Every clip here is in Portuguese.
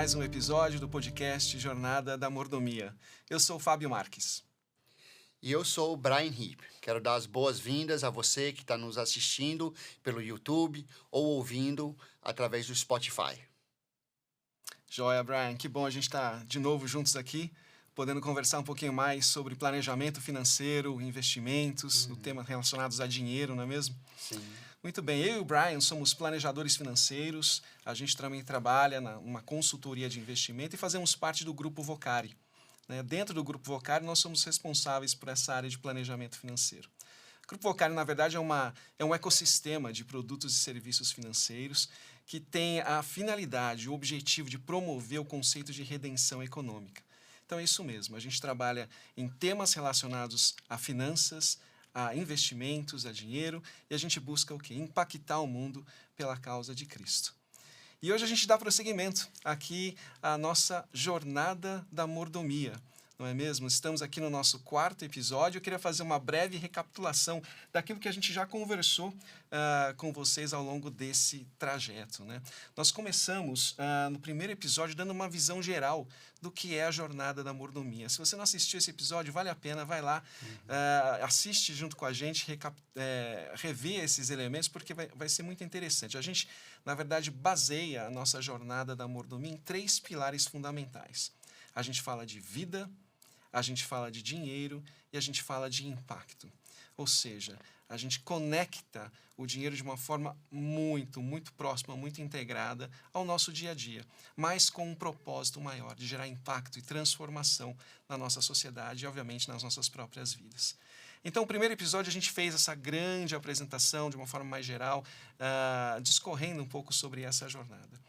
mais um episódio do podcast Jornada da Mordomia. Eu sou o Fábio Marques. E eu sou o Brian Heap. Quero dar as boas-vindas a você que está nos assistindo pelo YouTube ou ouvindo através do Spotify. Joia, Brian, que bom a gente estar de novo juntos aqui, podendo conversar um pouquinho mais sobre planejamento financeiro, investimentos, o tema relacionados a dinheiro, não é mesmo? Sim. Muito bem, eu e o Brian somos planejadores financeiros, a gente também trabalha numa consultoria de investimento e fazemos parte do Grupo Vocari. Dentro do Grupo Vocari, nós somos responsáveis por essa área de planejamento financeiro. O Grupo Vocari, na verdade, é um ecossistema de produtos e serviços financeiros que tem a finalidade, o objetivo de promover o conceito de redenção econômica. Então, é isso mesmo, a gente trabalha em temas relacionados a finanças, a investimentos, a dinheiro, e a gente busca o quê? Impactar o mundo pela causa de Cristo. E hoje a gente dá prosseguimento aqui à nossa jornada da mordomia, não é mesmo? Estamos aqui no nosso 4º episódio. Eu queria fazer uma breve recapitulação daquilo que a gente já conversou com vocês ao longo desse trajeto, né? Nós começamos no primeiro episódio dando uma visão geral do que é a jornada da mordomia. Se você não assistiu esse episódio, vale a pena, vai lá, assiste junto com a gente, revê esses elementos, porque vai ser muito interessante. A gente, na verdade, baseia a nossa jornada da mordomia em 3 pilares fundamentais. A gente fala de vida, a gente fala de dinheiro e a gente fala de impacto. Ou seja, a gente conecta o dinheiro de uma forma muito, muito próxima, muito integrada ao nosso dia a dia, mas com um propósito maior de gerar impacto e transformação na nossa sociedade e, obviamente, nas nossas próprias vidas. Então, no primeiro episódio, a gente fez essa grande apresentação de uma forma mais geral, discorrendo um pouco sobre essa jornada.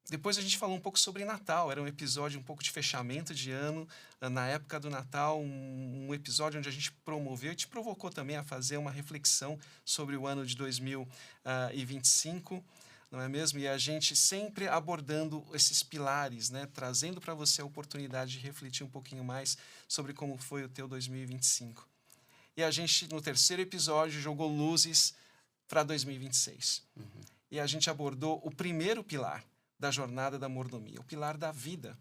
Depois a gente falou um pouco sobre Natal, era um episódio um pouco de fechamento de ano, na época do Natal, um episódio onde a gente promoveu e te provocou também a fazer uma reflexão sobre o ano de 2025, não é mesmo? E a gente sempre abordando esses pilares, né? Trazendo para você a oportunidade de refletir um pouquinho mais sobre como foi o teu 2025. E a gente, no 3º episódio, jogou luzes para 2026. E a gente abordou o primeiro pilar da jornada da mordomia, o pilar da vida.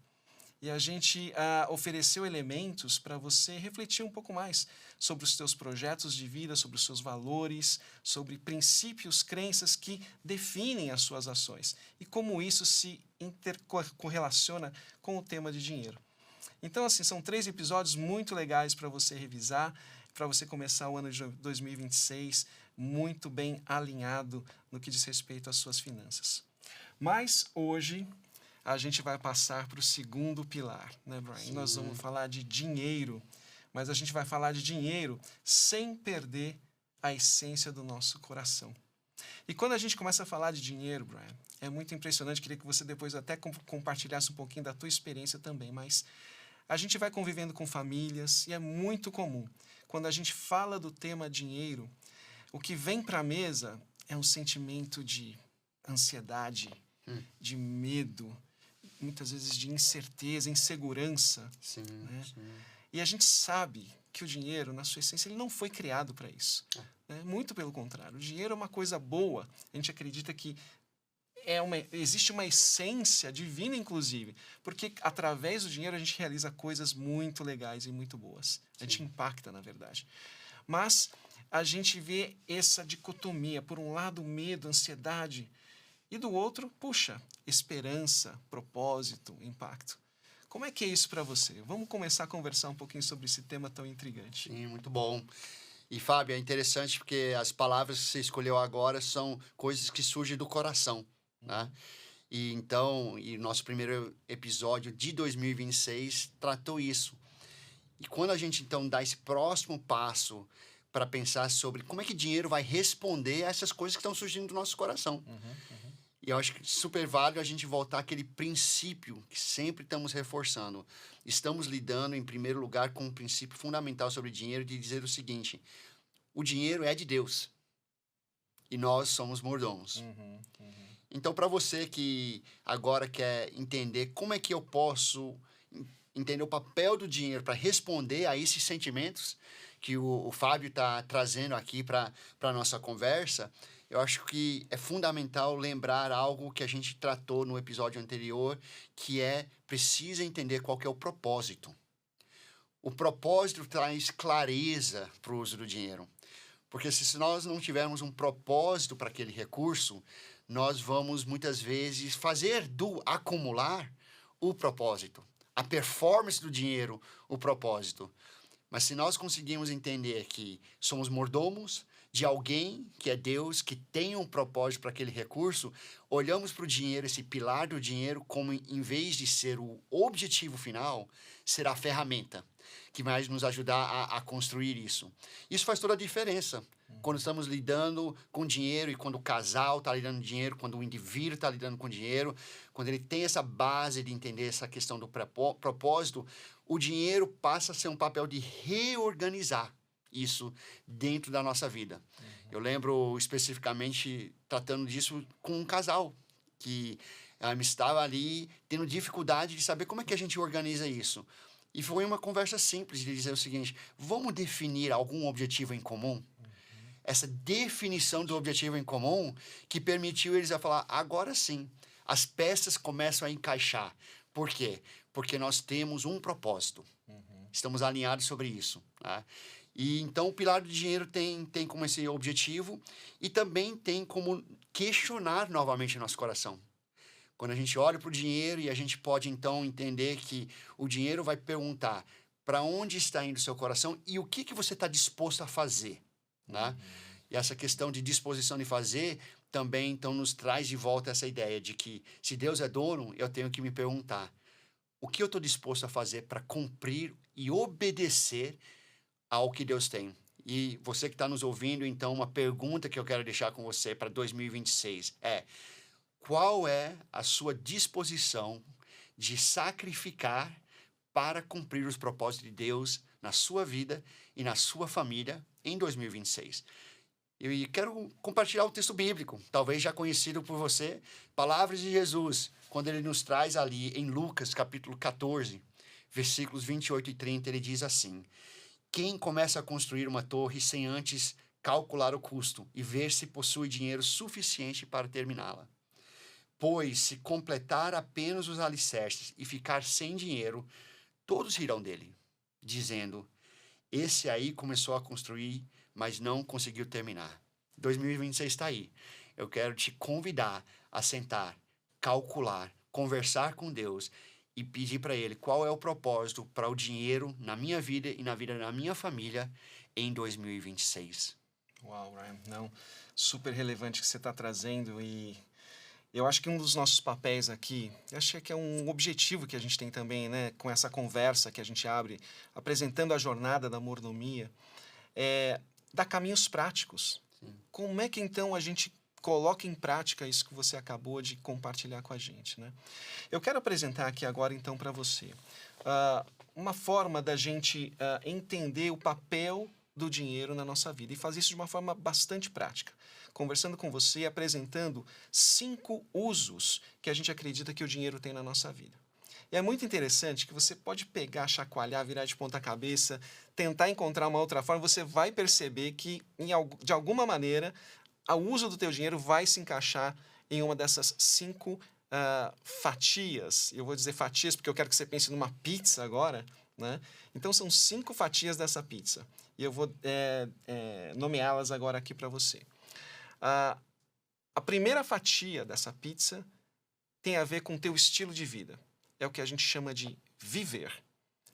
E a gente ofereceu elementos para você refletir um pouco mais sobre os teus projetos de vida, sobre os seus valores, sobre princípios, crenças que definem as suas ações e como isso se intercorrelaciona com o tema de dinheiro. Então, assim, são 3 episódios muito legais para você revisar, para você começar o ano de 2026 muito bem alinhado no que diz respeito às suas finanças. Mas hoje a gente vai passar para o 2º pilar, né, Brian? Sim. Nós vamos falar de dinheiro, mas a gente vai falar de dinheiro sem perder a essência do nosso coração. E quando a gente começa a falar de dinheiro, Brian, é muito impressionante, queria que você depois até compartilhasse um pouquinho da tua experiência também, mas a gente vai convivendo com famílias e é muito comum. Quando a gente fala do tema dinheiro, o que vem para a mesa é um sentimento de ansiedade, de medo, muitas vezes de incerteza, insegurança. Sim, né? sim. E a gente sabe que o dinheiro, na sua essência, ele não foi criado para isso. Né? Muito pelo contrário. O dinheiro é uma coisa boa. A gente acredita que existe uma essência divina, inclusive, porque através do dinheiro a gente realiza coisas muito legais e muito boas. A gente impacta, na verdade. Mas a gente vê essa dicotomia, por um lado, medo, ansiedade, e do outro, puxa, esperança, propósito, impacto. Como é que é isso para você? Vamos começar a conversar um pouquinho sobre esse tema tão intrigante. Sim, muito bom. E, Fábio, é interessante porque as palavras que você escolheu agora são coisas que surgem do coração, né? E então, nosso primeiro episódio de 2026 tratou isso. E quando a gente, então, dá esse próximo passo para pensar sobre como é que dinheiro vai responder a essas coisas que estão surgindo do nosso coração. E eu acho que super válido a gente voltar àquele princípio que sempre estamos reforçando. Estamos lidando, em primeiro lugar, com um princípio fundamental sobre dinheiro de dizer o seguinte: o dinheiro é de Deus e nós somos mordomos. Então, para você que agora quer entender como é que eu posso entender o papel do dinheiro para responder a esses sentimentos, que o Fábio está trazendo aqui para a nossa conversa, eu acho que é fundamental lembrar algo que a gente tratou no episódio anterior, que precisa entender qual que é o propósito. O propósito traz clareza para o uso do dinheiro. Porque se nós não tivermos um propósito para aquele recurso, nós vamos muitas vezes fazer do acumular o propósito. A performance do dinheiro, o propósito. Mas se nós conseguirmos entender que somos mordomos de alguém que é Deus, que tem um propósito para aquele recurso, olhamos para o dinheiro, esse pilar do dinheiro, como em vez de ser o objetivo final, será a ferramenta que vai nos ajudar a construir isso. Isso faz toda a diferença. Quando estamos lidando com dinheiro e quando o casal está lidando com dinheiro, quando o indivíduo está lidando com dinheiro, quando ele tem essa base de entender essa questão do propósito, o dinheiro passa a ser um papel de reorganizar isso dentro da nossa vida. Eu lembro especificamente tratando disso com um casal que estava ali tendo dificuldade de saber como é que a gente organiza isso. E foi uma conversa simples de dizer o seguinte: vamos definir algum objetivo em comum? Essa definição do objetivo em comum que permitiu eles a falar, agora sim, as peças começam a encaixar. Por quê? Porque nós temos um propósito. Estamos alinhados sobre isso. Tá? E então o pilar do dinheiro tem como esse objetivo e também tem como questionar novamente o nosso coração. Quando a gente olha para o dinheiro e a gente pode então entender que o dinheiro vai perguntar para onde está indo o seu coração e o que você está disposto a fazer. Né? E essa questão de disposição de fazer também então nos traz de volta essa ideia de que se Deus é dono, eu tenho que me perguntar o que eu estou disposto a fazer para cumprir e obedecer ao que Deus tem. E você que está nos ouvindo, então, uma pergunta que eu quero deixar com você para 2026 qual é a sua disposição de sacrificar para cumprir os propósitos de Deus na sua vida e na sua família em 2026? E quero compartilhar o texto bíblico, talvez já conhecido por você, palavras de Jesus, quando ele nos traz ali em Lucas, capítulo 14, versículos 28 e 30, ele diz assim: quem começa a construir uma torre sem antes calcular o custo e ver se possui dinheiro suficiente para terminá-la? Pois, se completar apenas os alicerces e ficar sem dinheiro, todos rirão dele, dizendo, esse aí começou a construir, mas não conseguiu terminar. 2026 está aí. Eu quero te convidar a sentar, calcular, conversar com Deus e pedir para Ele qual é o propósito para o dinheiro na minha vida e na vida da minha família em 2026. Uau, Ryan. Não, super relevante que você está trazendo e eu acho que um dos nossos papéis aqui, acho que é um objetivo que a gente tem também, né, com essa conversa que a gente abre, apresentando a jornada da mordomia, é dar caminhos práticos. Sim. Como é que então a gente coloca em prática isso que você acabou de compartilhar com a gente, né? Eu quero apresentar aqui agora então para você uma forma da gente entender o papel do dinheiro na nossa vida e fazer isso de uma forma bastante prática. Conversando com você e apresentando 5 usos que a gente acredita que o dinheiro tem na nossa vida. E é muito interessante que você pode pegar, chacoalhar, virar de ponta cabeça, tentar encontrar uma outra forma, você vai perceber que, de alguma maneira, o uso do teu dinheiro vai se encaixar em uma dessas 5 fatias. Eu vou dizer fatias porque eu quero que você pense numa pizza agora, né? Então, são 5 fatias dessa pizza. E eu vou nomeá-las agora aqui para você. A primeira fatia dessa pizza tem a ver com o teu estilo de vida. É o que a gente chama de viver.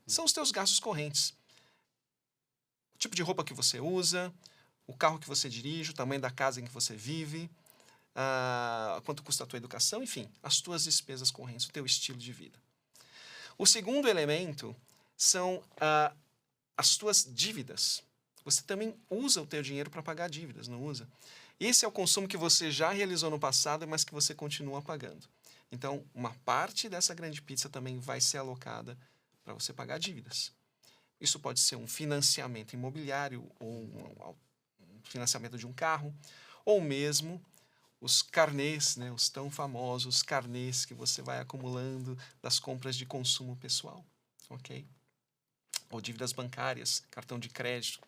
São os teus gastos correntes. O tipo de roupa que você usa, o carro que você dirige, o tamanho da casa em que você vive, quanto custa a tua educação, enfim, as tuas despesas correntes, o teu estilo de vida. O segundo elemento são as tuas dívidas. Você também usa o teu dinheiro para pagar dívidas, não usa? Esse é o consumo que você já realizou no passado, mas que você continua pagando. Então, uma parte dessa grande pizza também vai ser alocada para você pagar dívidas. Isso pode ser um financiamento imobiliário, ou um financiamento de um carro, ou mesmo os carnês, né, os tão famosos carnês que você vai acumulando das compras de consumo pessoal, ok? Ou dívidas bancárias, cartão de crédito.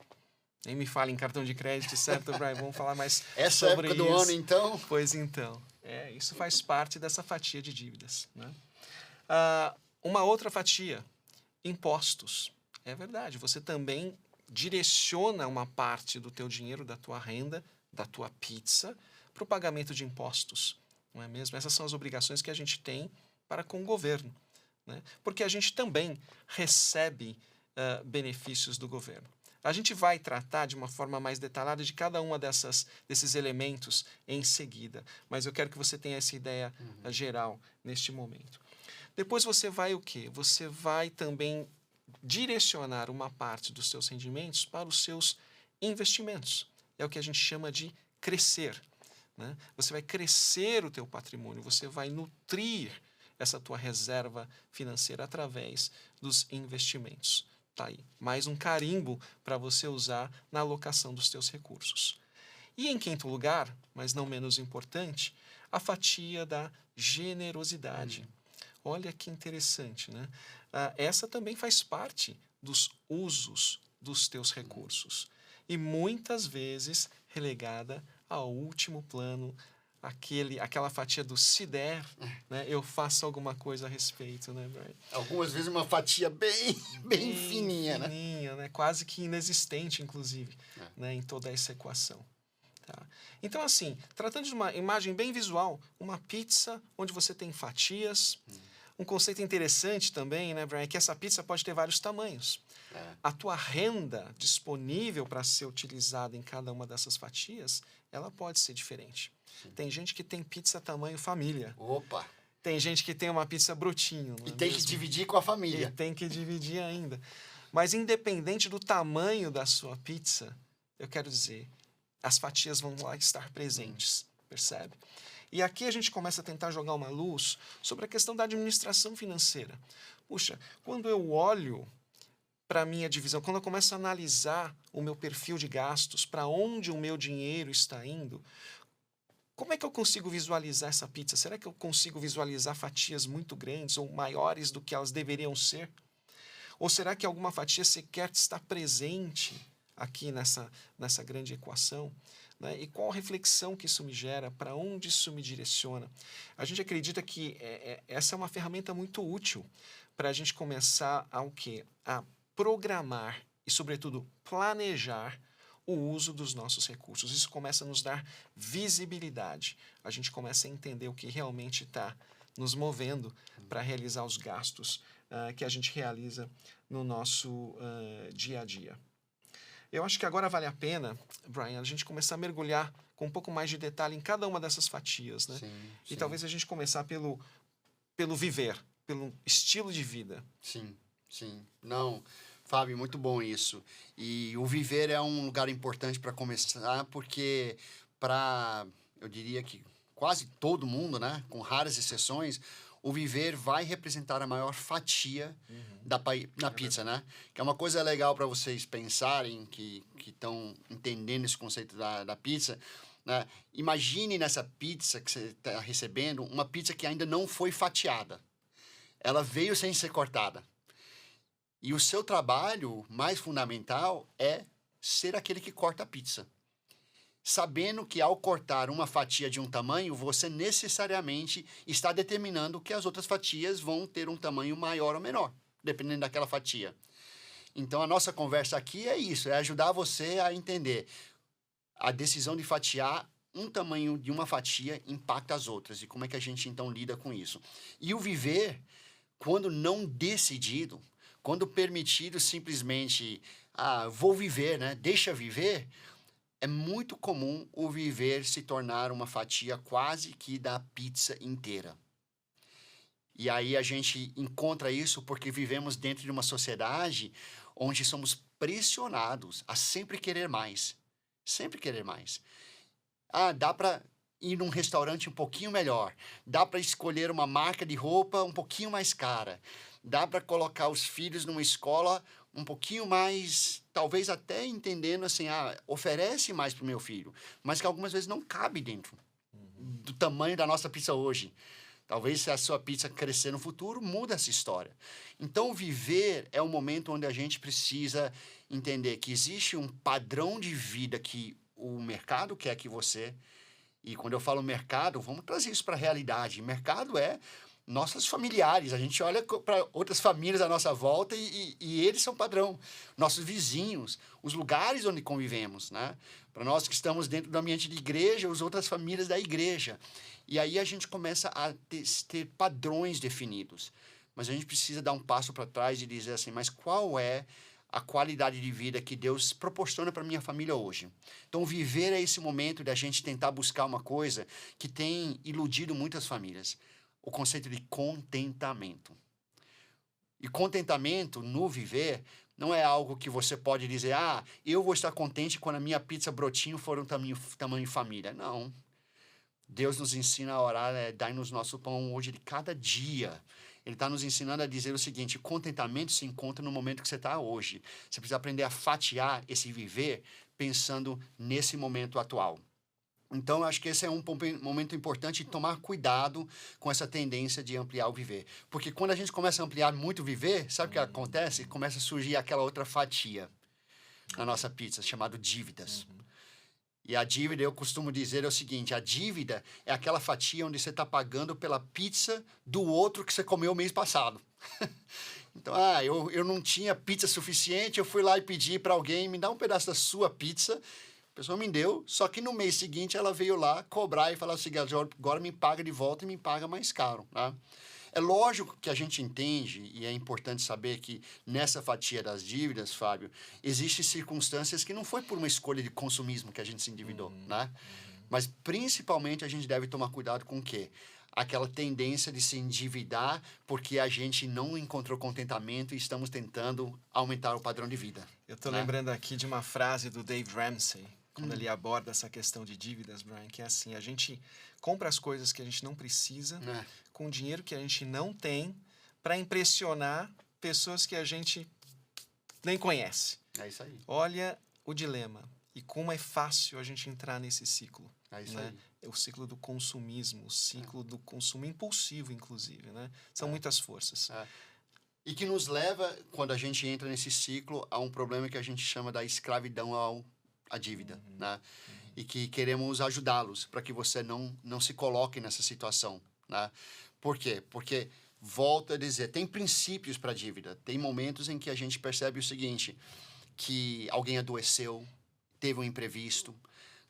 Nem me fale em cartão de crédito, certo, Brian? Vamos falar mais Essa sobre época do isso. ano, então? Pois então. Isso faz parte dessa fatia de dívidas, né? Uma outra fatia, impostos. É verdade, você também direciona uma parte do teu dinheiro, da tua renda, da tua pizza, para o pagamento de impostos, não é mesmo? Essas são as obrigações que a gente tem para com o governo, né? Porque a gente também recebe benefícios do governo. A gente vai tratar de uma forma mais detalhada de cada uma desses elementos em seguida, mas eu quero que você tenha essa ideia geral neste momento. Depois você vai o quê? Você vai também direcionar uma parte dos seus rendimentos para os seus investimentos. É o que a gente chama de crescer, né? Você vai crescer o teu patrimônio, você vai nutrir essa tua reserva financeira através dos investimentos. Tá aí, mais um carimbo para você usar na alocação dos teus recursos. E em quinto lugar, mas não menos importante, a fatia da generosidade. Olha que interessante, né? Essa também faz parte dos usos dos teus recursos. E muitas vezes relegada ao último plano, aquela fatia do se der, né, eu faço alguma coisa a respeito, né, Brian? Algumas vezes uma fatia bem fininha, né? Quase que inexistente, inclusive, né, em toda essa equação. Tá? Então, assim, tratando de uma imagem bem visual, uma pizza onde você tem fatias. Um conceito interessante também, né, Brian, é que essa pizza pode ter vários tamanhos. A tua renda disponível para ser utilizada em cada uma dessas fatias, ela pode ser diferente. Tem gente que tem pizza tamanho família. Opa! Tem gente que tem uma pizza brotinho. E tem que dividir com a família. E tem que dividir ainda. Mas independente do tamanho da sua pizza, eu quero dizer, as fatias vão lá estar presentes, percebe? E aqui a gente começa a tentar jogar uma luz sobre a questão da administração financeira. Puxa, quando eu olho para a minha divisão, quando eu começo a analisar o meu perfil de gastos, para onde o meu dinheiro está indo, como é que eu consigo visualizar essa pizza? Será que eu consigo visualizar fatias muito grandes ou maiores do que elas deveriam ser? Ou será que alguma fatia sequer está presente aqui nessa grande equação? Né? E qual a reflexão que isso me gera? Para onde isso me direciona? A gente acredita que essa é uma ferramenta muito útil para a gente começar a o quê? A programar e, sobretudo, planejar o uso dos nossos recursos. Isso começa a nos dar visibilidade. A gente começa a entender o que realmente está nos movendo para realizar os gastos que a gente realiza no nosso dia a dia. Eu acho que agora vale a pena, Brian, a gente começar a mergulhar com um pouco mais de detalhe em cada uma dessas fatias, né? Sim. E talvez a gente começar pelo viver, pelo estilo de vida. Sim. Não, Fábio, muito bom isso. E o viver é um lugar importante para começar, porque eu diria que quase todo mundo, né, com raras exceções, o viver vai representar a maior fatia da pizza, né? Que é uma coisa legal para vocês pensarem, que estão entendendo esse conceito da pizza, né? Imagine nessa pizza que você está recebendo, uma pizza que ainda não foi fatiada. Ela veio sem ser cortada. E o seu trabalho mais fundamental é ser aquele que corta a pizza. Sabendo que ao cortar uma fatia de um tamanho, você necessariamente está determinando que as outras fatias vão ter um tamanho maior ou menor, dependendo daquela fatia. Então, a nossa conversa aqui é isso, é ajudar você a entender a decisão de fatiar um tamanho de uma fatia impacta as outras e como é que a gente, então, lida com isso. E o viver, quando não decidido, quando permitido simplesmente, vou viver, né? Deixa viver, é muito comum o viver se tornar uma fatia quase que da pizza inteira. E aí a gente encontra isso porque vivemos dentro de uma sociedade onde somos pressionados a sempre querer mais. Sempre querer mais. Dá para ir num restaurante um pouquinho melhor. Dá para escolher uma marca de roupa um pouquinho mais cara. Dá para colocar os filhos numa escola um pouquinho mais, talvez até entendendo assim, oferece mais para o meu filho, mas que algumas vezes não cabe dentro do tamanho da nossa pizza hoje, Talvez se a sua pizza crescer no futuro, muda essa história. Então, viver é um momento onde a gente precisa entender que existe um padrão de vida que o mercado quer que você... E quando eu falo mercado, vamos trazer isso para a realidade. Mercado é nossos familiares. A gente olha para outras famílias à nossa volta e eles são padrão. Nossos vizinhos, os lugares onde convivemos, né? Para nós que estamos dentro do ambiente de igreja, as outras famílias da igreja. E aí a gente começa a ter padrões definidos. Mas a gente precisa dar um passo para trás e dizer assim, mas qual é a qualidade de vida que Deus proporciona para minha família hoje? Então, viver é esse momento da gente tentar buscar uma coisa que tem iludido muitas famílias. O conceito de contentamento. E contentamento no viver não é algo que você pode dizer, eu vou estar contente quando a minha pizza brotinho for um tamanho família. Não. Deus nos ensina a orar, dai-nos nosso pão hoje de cada dia. Ele está nos ensinando a dizer o seguinte, contentamento se encontra no momento que você está hoje. Você precisa aprender a fatiar esse viver pensando nesse momento atual. Então, eu acho que esse é um momento importante de tomar cuidado com essa tendência de ampliar o viver. Porque quando a gente começa a ampliar muito o viver, sabe o que acontece? Começa a surgir aquela outra fatia na nossa pizza, chamada dívidas. E a dívida, eu costumo dizer, é o seguinte, a dívida é aquela fatia onde você está pagando pela pizza do outro que você comeu o mês passado. Então, eu não tinha pizza suficiente, eu fui lá e pedi para alguém, me dá um pedaço da sua pizza. A pessoa me deu, só que no mês seguinte ela veio lá cobrar e falar assim, agora me paga de volta e me paga mais caro, né? É lógico que a gente entende, e é importante saber que nessa fatia das dívidas, Fábio, existem circunstâncias que não foi por uma escolha de consumismo que a gente se endividou, né? Mas, principalmente, a gente deve tomar cuidado com o quê? Aquela tendência de se endividar porque a gente não encontrou contentamento e estamos tentando aumentar o padrão de vida. Eu estou lembrando aqui de uma frase do Dave Ramsey, quando ele aborda essa questão de dívidas, Brian, que é assim, a gente compra as coisas que a gente não precisa, com dinheiro que a gente não tem, para impressionar pessoas que a gente nem conhece. É isso aí. Olha o dilema. E como é fácil a gente entrar nesse ciclo. É isso aí. É o ciclo do consumismo, o ciclo do consumo impulsivo, inclusive, né? São muitas forças. E que nos leva, quando a gente entra nesse ciclo, a um problema que a gente chama da escravidão à dívida, né? E que queremos ajudá-los para que você não se coloque nessa situação, né? Por quê? Porque, volto a dizer, tem princípios para a dívida. Tem momentos em que a gente percebe o seguinte, que alguém adoeceu, teve um imprevisto,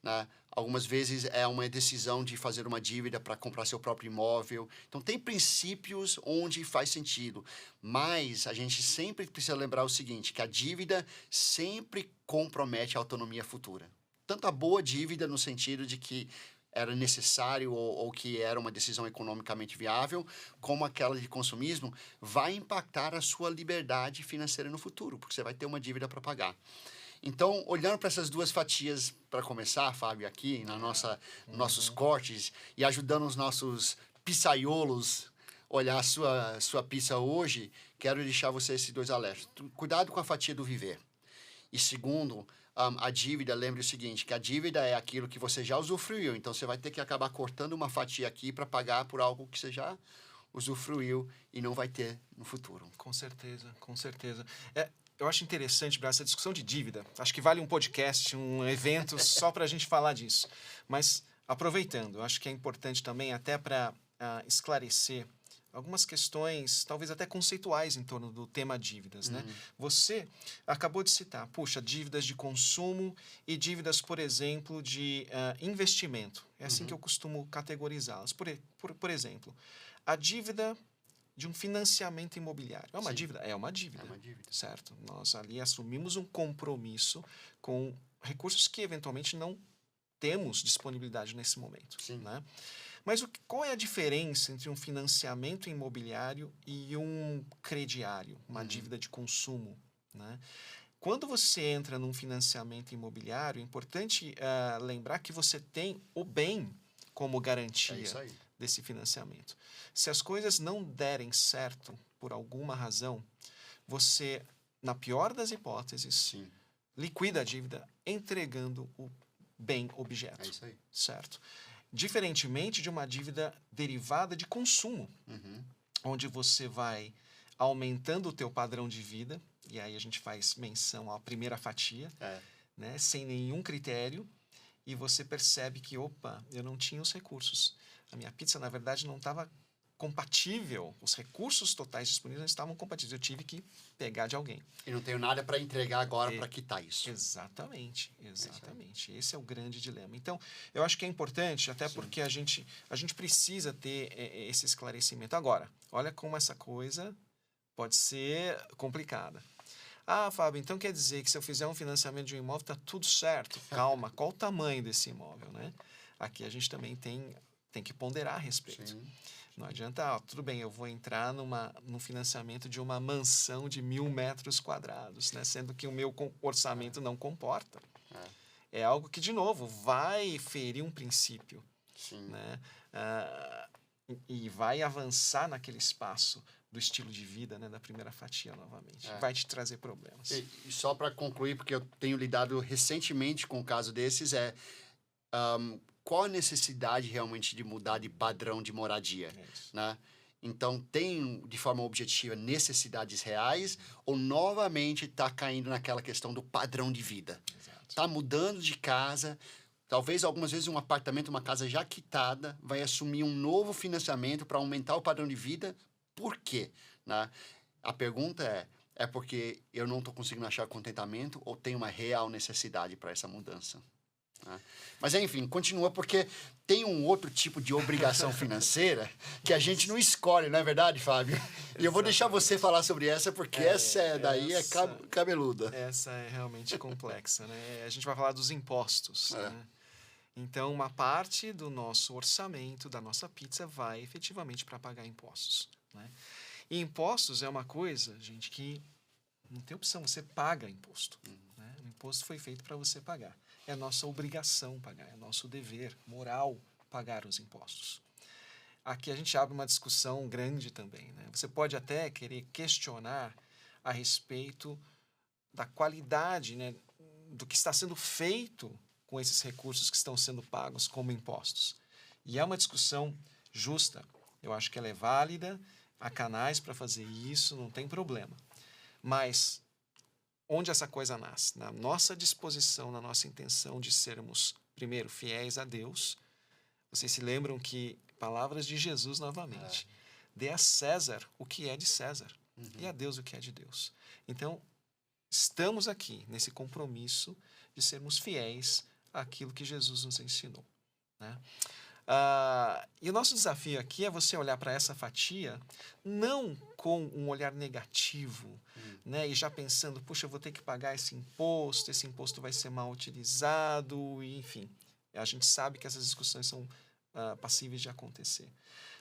né? Algumas vezes é uma decisão de fazer uma dívida para comprar seu próprio imóvel. Então, tem princípios onde faz sentido. Mas a gente sempre precisa lembrar o seguinte, que a dívida sempre compromete a autonomia futura. Tanto a boa dívida no sentido de que era necessário ou que era uma decisão economicamente viável, como aquela de consumismo, vai impactar a sua liberdade financeira no futuro, porque você vai ter uma dívida para pagar. Então, olhando para essas duas fatias, para começar, Fábio, aqui, nossos cortes, e ajudando os nossos pizzaiolo olhar a sua pizza hoje, quero deixar você esses dois alertas. Cuidado com a fatia do viver. E segundo, a dívida, lembre o seguinte, que a dívida é aquilo que você já usufruiu, então você vai ter que acabar cortando uma fatia aqui para pagar por algo que você já usufruiu e não vai ter no futuro. Com certeza, com certeza. Eu acho interessante, Brás, essa discussão de dívida. Acho que vale um podcast, um evento só para a gente falar disso. Mas, aproveitando, eu acho que é importante também até para esclarecer algumas questões, talvez até conceituais em torno do tema dívidas, né? Você acabou de citar, dívidas de consumo e dívidas, por exemplo, de investimento. É assim que eu costumo categorizá-las. Por exemplo, a dívida de um financiamento imobiliário. É uma dívida? É uma dívida. É uma dívida. Certo? Nós ali assumimos um compromisso com recursos que eventualmente não temos disponibilidade nesse momento. Sim. Né? Mas qual é a diferença entre um financiamento imobiliário e um crediário, uma dívida de consumo? Né? Quando você entra num financiamento imobiliário, é importante lembrar que você tem o bem como garantia desse financiamento. Se as coisas não derem certo por alguma razão, você, na pior das hipóteses, liquida a dívida entregando o bem objeto. É isso aí. Certo? Diferentemente de uma dívida derivada de consumo, Uhum. onde você vai aumentando o teu padrão de vida, e aí a gente faz menção à primeira fatia, É. né, sem nenhum critério, e você percebe que, opa, eu não tinha os recursos. A minha pizza, na verdade, não estava compatível, os recursos totais disponíveis não estavam compatíveis, eu tive que pegar de alguém. E não tenho nada para entregar agora para quitar isso. Exatamente. Esse é o grande dilema. Então, eu acho que é importante, até Sim. porque a gente precisa ter esse esclarecimento. Agora, olha como essa coisa pode ser complicada. Ah, Fábio, então quer dizer que se eu fizer um financiamento de um imóvel, está tudo certo. Calma, qual o tamanho desse imóvel, né? Aqui a gente também tem que ponderar a respeito. Sim. Não adianta, tudo bem, eu vou entrar no financiamento de uma mansão de 1.000 metros quadrados, né? Sendo que o meu orçamento não comporta. É algo que, de novo, vai ferir um princípio, Sim. né? E vai avançar naquele espaço do estilo de vida, né? Da primeira fatia novamente. Vai te trazer problemas. E só para concluir, porque eu tenho lidado recentemente com um caso desses, qual a necessidade realmente de mudar de padrão de moradia, né? Então, tem, de forma objetiva, necessidades reais ou, novamente, está caindo naquela questão do padrão de vida? Está mudando de casa, talvez, algumas vezes, um apartamento, uma casa já quitada, vai assumir um novo financiamento para aumentar o padrão de vida. Por quê? Né? A pergunta é porque eu não estou conseguindo achar contentamento ou tem uma real necessidade para essa mudança? Mas, enfim, continua, porque tem um outro tipo de obrigação financeira que a gente não escolhe, não é verdade, Fábio? E eu vou deixar você falar sobre essa, porque essa daí é cabeluda. Essa é realmente complexa, né? A gente vai falar dos impostos, né? Então, uma parte do nosso orçamento, da nossa pizza, vai efetivamente para pagar impostos, né? E impostos é uma coisa, gente, que não tem opção, você paga imposto, né? O imposto foi feito para você pagar. É nossa obrigação pagar, é nosso dever moral pagar os impostos. Aqui a gente abre uma discussão grande também, né? Você pode até querer questionar a respeito da qualidade, né, do que está sendo feito com esses recursos que estão sendo pagos como impostos. E é uma discussão justa. Eu acho que ela é válida, há canais para fazer isso, não tem problema. Mas onde essa coisa nasce? Na nossa disposição, na nossa intenção de sermos, primeiro, fiéis a Deus. Vocês se lembram que, palavras de Jesus novamente, dê a César o que é de César e a Deus o que é de Deus. Então, estamos aqui nesse compromisso de sermos fiéis àquilo que Jesus nos ensinou, né? E o nosso desafio aqui é você olhar para essa fatia não com um olhar negativo, né? E já pensando, puxa, eu vou ter que pagar esse imposto vai ser mal utilizado, e, enfim. A gente sabe que essas discussões são passíveis de acontecer.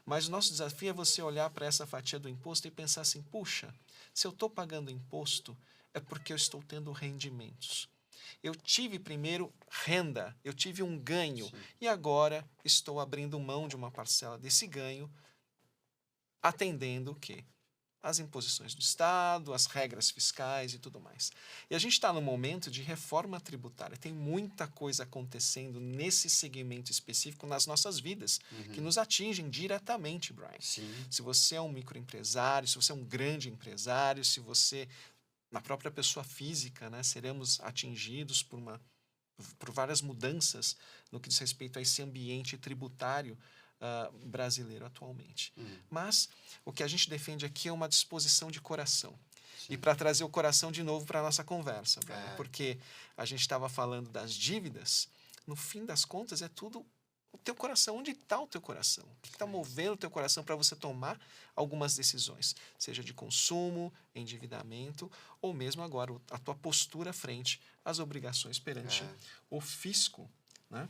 Mas o nosso desafio é você olhar para essa fatia do imposto e pensar assim, puxa, se eu estou pagando imposto, é porque eu estou tendo rendimentos. Eu tive primeiro renda, eu tive um ganho, e agora estou abrindo mão de uma parcela desse ganho, atendendo o quê? As imposições do Estado, as regras fiscais e tudo mais. E a gente está num momento de reforma tributária. Tem muita coisa acontecendo nesse segmento específico nas nossas vidas, que nos atingem diretamente, Brian. Sim. Se você é um microempresário, se você é um grande empresário, se você, na própria pessoa física, né, seremos atingidos por várias mudanças no que diz respeito a esse ambiente tributário brasileiro atualmente. Mas o que a gente defende aqui é uma disposição de coração. E para trazer o coração de novo para a nossa conversa, Brian, porque a gente estava falando das dívidas, no fim das contas é tudo o teu coração. Onde está o teu coração? O que está movendo o teu coração para você tomar algumas decisões, seja de consumo, endividamento, ou mesmo agora a tua postura frente às obrigações perante o fisco, né?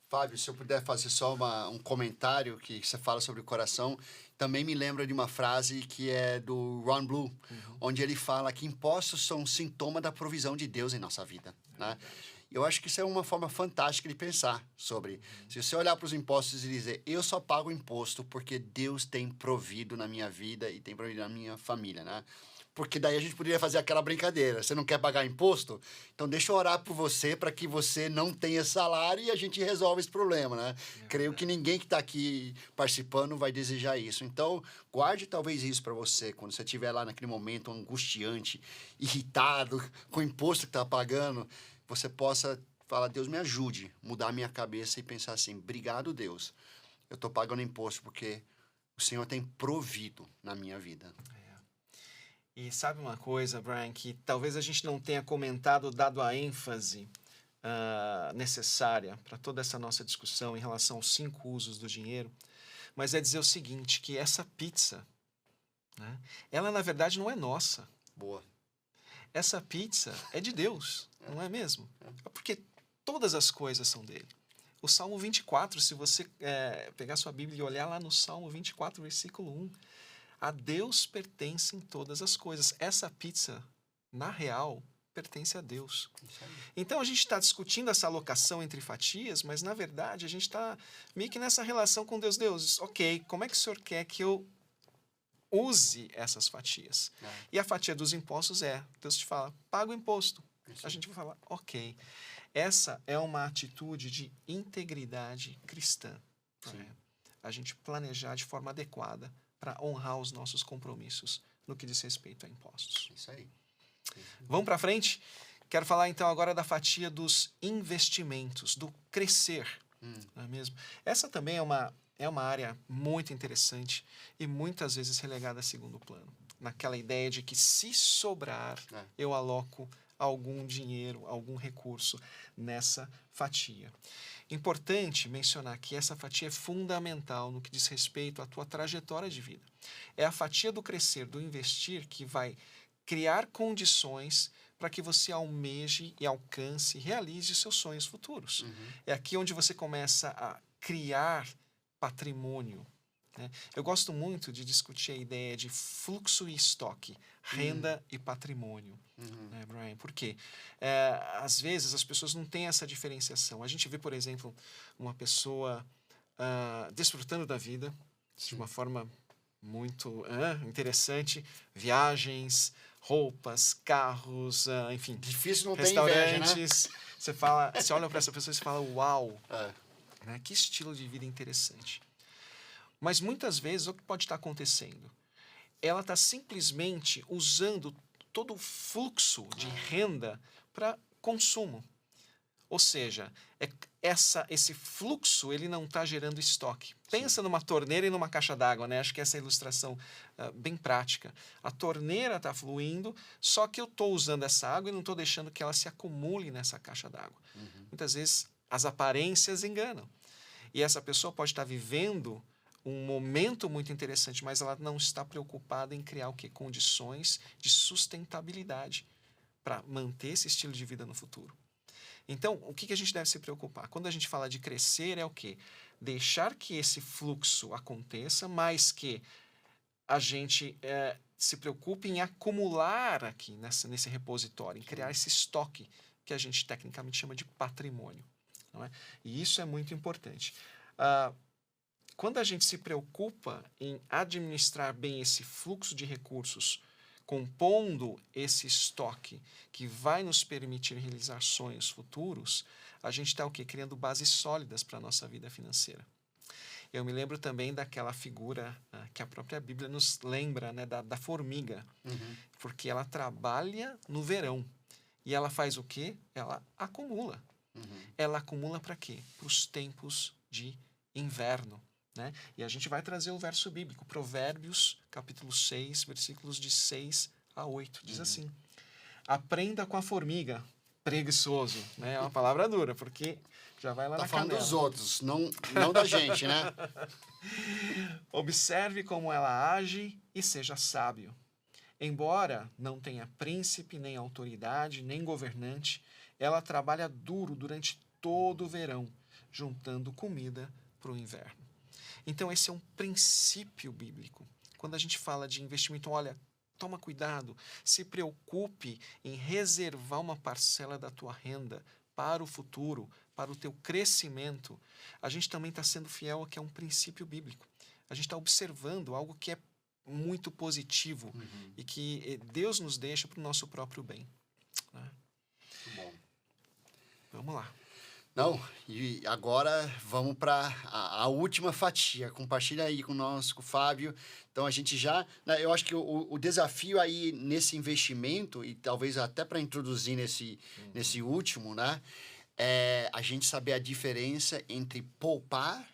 Fábio, se eu puder fazer só um comentário que você fala sobre o coração, também me lembra de uma frase que é do Ron Blue, onde ele fala que impostos são um sintoma da provisão de Deus em nossa vida, né? Eu acho que isso é uma forma fantástica de pensar sobre. Se você olhar para os impostos e dizer, eu só pago imposto porque Deus tem provido na minha vida e tem provido na minha família, né? porque daí a gente poderia fazer aquela brincadeira. Você não quer pagar imposto? Então deixa eu orar por você para que você não tenha salário e a gente resolve esse problema, né? Creio que ninguém que está aqui participando vai desejar isso. Então, guarde talvez isso para você, quando você estiver lá naquele momento angustiante, irritado, com o imposto que está pagando, você possa falar, Deus me ajude, mudar a minha cabeça e pensar assim, obrigado, Deus, eu estou pagando imposto porque o Senhor tem provido na minha vida. E sabe uma coisa, Brian, que talvez a gente não tenha comentado, dado a ênfase necessária para toda essa nossa discussão em relação aos 5 usos do dinheiro, mas é dizer o seguinte, que essa pizza, né, ela na verdade não é nossa. Boa. Essa pizza é de Deus, não é mesmo? É porque todas as coisas são dele. O Salmo 24, se você pegar sua Bíblia e olhar lá no Salmo 24, versículo 1, a Deus pertencem todas as coisas. Essa pizza, na real, pertence a Deus. Então a gente está discutindo essa alocação entre fatias, mas na verdade a gente está meio que nessa relação com Deus. Deus, ok, como é que o Senhor quer que eu use essas fatias? E a fatia dos impostos Deus te fala, paga o imposto. A gente vai falar, ok. Essa é uma atitude de integridade cristã. A gente planejar de forma adequada para honrar os nossos compromissos no que diz respeito a impostos. Isso aí. Vamos para frente? Quero falar então agora da fatia dos investimentos, do crescer, não é mesmo? Essa também é uma área muito interessante e muitas vezes relegada a segundo plano. Naquela ideia de que se sobrar, eu aloco algum dinheiro, algum recurso nessa fatia. Importante mencionar que essa fatia é fundamental no que diz respeito à tua trajetória de vida. É a fatia do crescer, do investir, que vai criar condições para que você almeje e alcance e realize os seus sonhos futuros. É aqui onde você começa a criar patrimônio. Né? Eu gosto muito de discutir a ideia de fluxo e estoque, renda e patrimônio. Né, Brian? Por quê? Às vezes as pessoas não têm essa diferenciação. A gente vê, por exemplo, uma pessoa desfrutando da vida de uma forma muito interessante, viagens, roupas, carros, enfim, difícil não ter restaurantes. inveja, né? Você olha para essa pessoa e fala, uau, né, que estilo de vida interessante. Mas muitas vezes o que pode estar acontecendo? Ela está simplesmente usando todo o fluxo de renda para consumo. Ou seja, esse fluxo ele não está gerando estoque. Pensa numa torneira e numa caixa d'água, né? Acho que essa é a ilustração bem prática. A torneira está fluindo, só que eu estou usando essa água e não estou deixando que ela se acumule nessa caixa d'água. Muitas vezes as aparências enganam. E essa pessoa pode estar vivendo um momento muito interessante, mas ela não está preocupada em criar o quê? Condições de sustentabilidade para manter esse estilo de vida no futuro. Então, o que a gente deve se preocupar? Quando a gente fala de crescer, é o quê? Deixar que esse fluxo aconteça, mas que a gente se preocupe em acumular aqui nesse repositório, em criar esse estoque que a gente tecnicamente chama de patrimônio. Não é? E isso é muito importante. Quando a gente se preocupa em administrar bem esse fluxo de recursos, compondo esse estoque que vai nos permitir realizar sonhos futuros, a gente está o quê? Criando bases sólidas para a nossa vida financeira. Eu me lembro também daquela figura que a própria Bíblia nos lembra, né, da formiga, porque ela trabalha no verão e ela faz o quê? Ela acumula. Ela acumula para quê? Para os tempos de inverno. Né? E a gente vai trazer o verso bíblico, Provérbios, capítulo 6, versículos de 6 a 8. Diz assim, aprenda com a formiga, preguiçoso. Né? É uma palavra dura, porque já vai lá na canela. Tá falando dos outros, não da gente, né? Observe como ela age e seja sábio. Embora não tenha príncipe, nem autoridade, nem governante, ela trabalha duro durante todo o verão, juntando comida para o inverno. Então, esse é um princípio bíblico. Quando a gente fala de investimento, olha, toma cuidado, se preocupe em reservar uma parcela da tua renda para o futuro, para o teu crescimento. A gente também está sendo fiel ao que é um princípio bíblico. A gente está observando algo que é muito positivo e que Deus nos deixa para o nosso próprio bem. Né? Muito bom. Vamos lá. Não, e agora vamos para a última fatia. Compartilha aí com o Fábio. Então, a gente já... Né, eu acho que o desafio aí nesse investimento, e talvez até para introduzir nesse último, né? É a gente saber a diferença entre poupar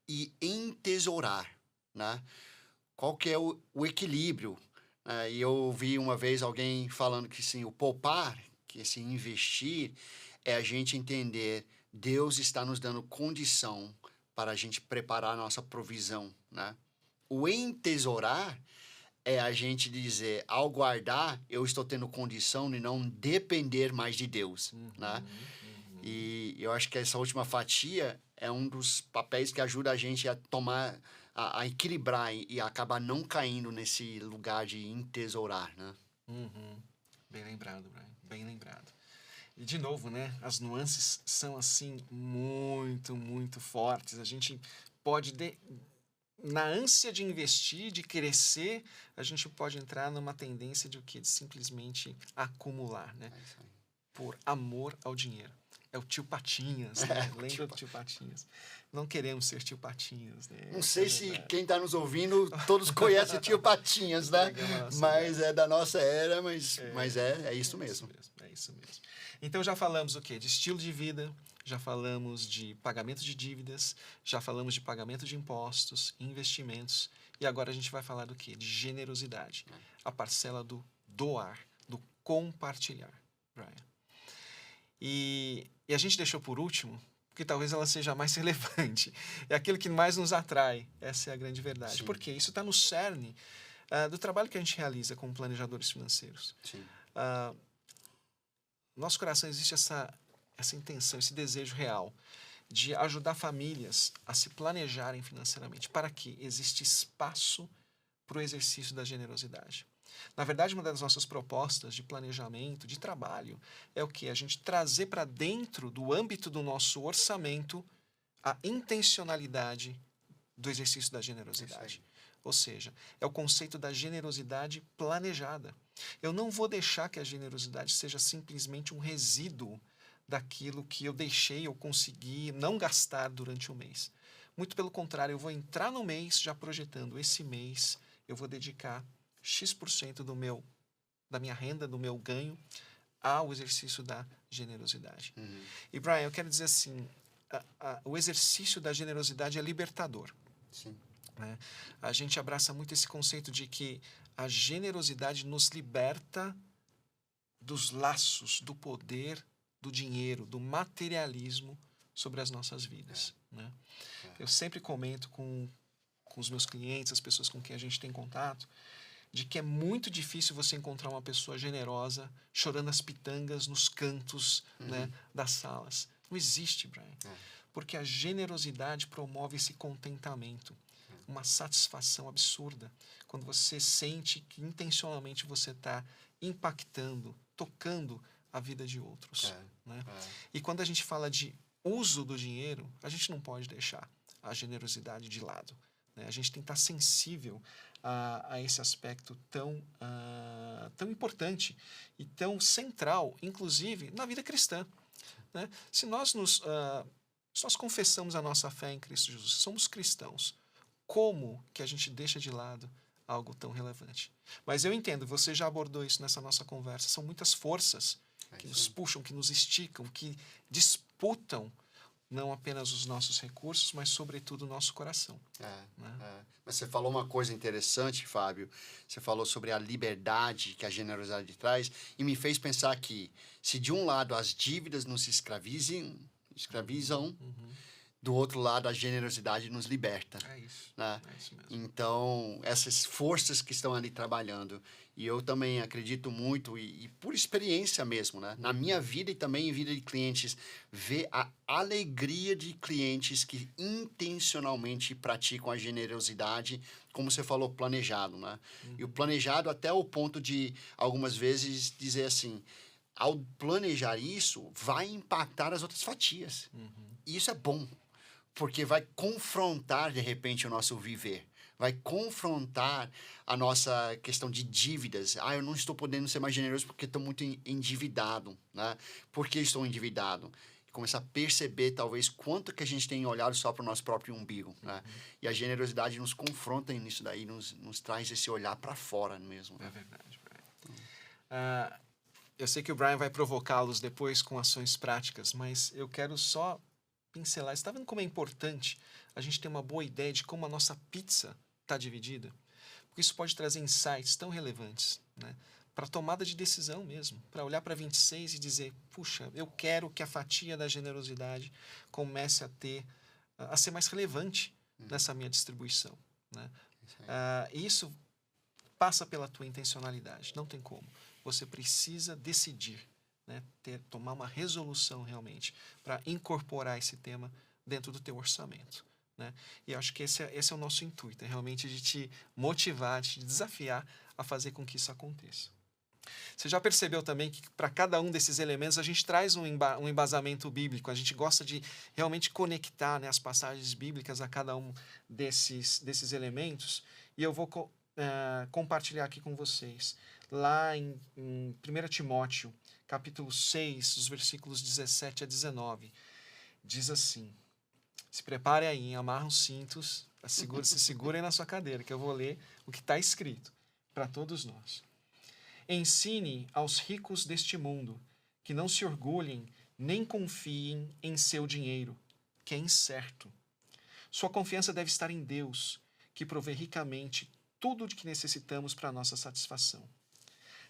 e entesourar, né? Qual que é o equilíbrio? E eu ouvi uma vez alguém falando que, sim, o poupar, que esse investir, é a gente entender... Deus está nos dando condição para a gente preparar a nossa provisão, né? O entesourar é a gente dizer, ao guardar, eu estou tendo condição de não depender mais de Deus, né? E eu acho que essa última fatia é um dos papéis que ajuda a gente a tomar, a equilibrar e acabar não caindo nesse lugar de entesourar, né? Bem lembrado, Brian. Bem lembrado. E, de novo, né? As nuances são, assim, muito, muito fortes. A gente pode, na ânsia de investir, de crescer, a gente pode entrar numa tendência de o quê? De simplesmente acumular, né? É isso aí. Por amor ao dinheiro. É o tio Patinhas, né? Lembra do tio Patinhas? Não queremos ser tio Patinhas, né? Não sei se quem está nos ouvindo, todos conhecem o tio Patinhas, né? Mas é da nossa era, mas é isso mesmo. É isso mesmo. Então, já falamos o quê? De estilo de vida, já falamos de pagamento de dívidas, já falamos de pagamento de impostos, investimentos, e agora a gente vai falar do quê? De generosidade. A parcela do doar, do compartilhar, Brian. E a gente deixou por último, porque talvez ela seja mais relevante. É aquilo que mais nos atrai. Essa é a grande verdade. Sim. Porque isso está no cerne do trabalho que a gente realiza como planejadores financeiros. Sim. No nosso coração existe essa intenção, esse desejo real de ajudar famílias a se planejarem financeiramente, para que exista espaço para o exercício da generosidade. Na verdade, uma das nossas propostas de planejamento, de trabalho, é o que? A gente trazer para dentro do âmbito do nosso orçamento a intencionalidade do exercício da generosidade. Ou seja, é o conceito da generosidade planejada. Eu não vou deixar que a generosidade seja simplesmente um resíduo daquilo que eu deixei ou consegui não gastar durante o mês. Muito pelo contrário, eu vou entrar no mês já projetando esse mês, eu vou dedicar X% da minha renda, do meu ganho, ao exercício da generosidade. E, Brian, eu quero dizer assim, o exercício da generosidade é libertador. Sim. Né? A gente abraça muito esse conceito de que a generosidade nos liberta dos laços, do poder, do dinheiro, do materialismo sobre as nossas vidas. Né? Eu sempre comento com os meus clientes, as pessoas com quem a gente tem contato, de que é muito difícil você encontrar uma pessoa generosa chorando as pitangas nos cantos, né, das salas. Não existe, Brian. Porque a generosidade promove esse contentamento, uma satisfação absurda, quando você sente que intencionalmente você está impactando, tocando a vida de outros. Né? E quando a gente fala de uso do dinheiro, a gente não pode deixar a generosidade de lado. Né? A gente tem que estar sensível a esse aspecto tão importante e tão central, inclusive, na vida cristã. Né? Se nós confessamos a nossa fé em Cristo Jesus, somos cristãos, como que a gente deixa de lado algo tão relevante? Mas eu entendo, você já abordou isso nessa nossa conversa, são muitas forças que nos puxam, que nos esticam, que disputam não apenas os nossos recursos, mas sobretudo o nosso coração. Mas você falou uma coisa interessante, Fábio. Você falou sobre a liberdade que a generosidade traz e me fez pensar que se de um lado as dívidas nos escravizam, do outro lado a generosidade nos liberta. É isso. Né? É isso mesmo. Então, essas forças que estão ali trabalhando. E eu também acredito muito, e por experiência mesmo, né? Na minha vida e também em vida de clientes, ver a alegria de clientes que intencionalmente praticam a generosidade, como você falou, planejado, né? E o planejado até o ponto de, algumas vezes, dizer assim, ao planejar isso, vai impactar as outras fatias. E isso é bom, porque vai confrontar, de repente, o nosso viver. vai confrontar a nossa questão de dívidas. Eu não estou podendo ser mais generoso porque estou muito endividado, né? Por que estou endividado? Começar a perceber, talvez, quanto que a gente tem olhado só para o nosso próprio umbigo, né? E a generosidade nos confronta nisso daí, nos traz esse olhar para fora mesmo. É verdade, Brian. Eu sei que o Brian vai provocá-los depois com ações práticas, mas eu quero só pincelar. Você está vendo como é importante a gente ter uma boa ideia de como a nossa pizza está dividida? Porque isso pode trazer insights tão relevantes, né? Para tomada de decisão mesmo, para olhar para 26 e dizer, puxa, eu quero que a fatia da generosidade comece a ser mais relevante nessa minha distribuição, né? Isso passa pela tua intencionalidade, não tem como. Você precisa decidir, né? Tomar uma resolução realmente para incorporar esse tema dentro do teu orçamento, né? E eu acho que esse é o nosso intuito, é realmente de te motivar, de te desafiar a fazer com que isso aconteça. Você já percebeu também que para cada um desses elementos a gente traz um embasamento bíblico, a gente gosta de realmente conectar, né, as passagens bíblicas a cada um desses elementos, e eu vou compartilhar aqui com vocês. Lá em 1 Timóteo, capítulo 6, os versículos 17 a 19, diz assim, se prepare aí, amarra os cintos, se segurem na sua cadeira, que eu vou ler o que está escrito para todos nós. Ensine aos ricos deste mundo que não se orgulhem nem confiem em seu dinheiro, que é incerto. Sua confiança deve estar em Deus, que provê ricamente tudo o que necessitamos para a nossa satisfação.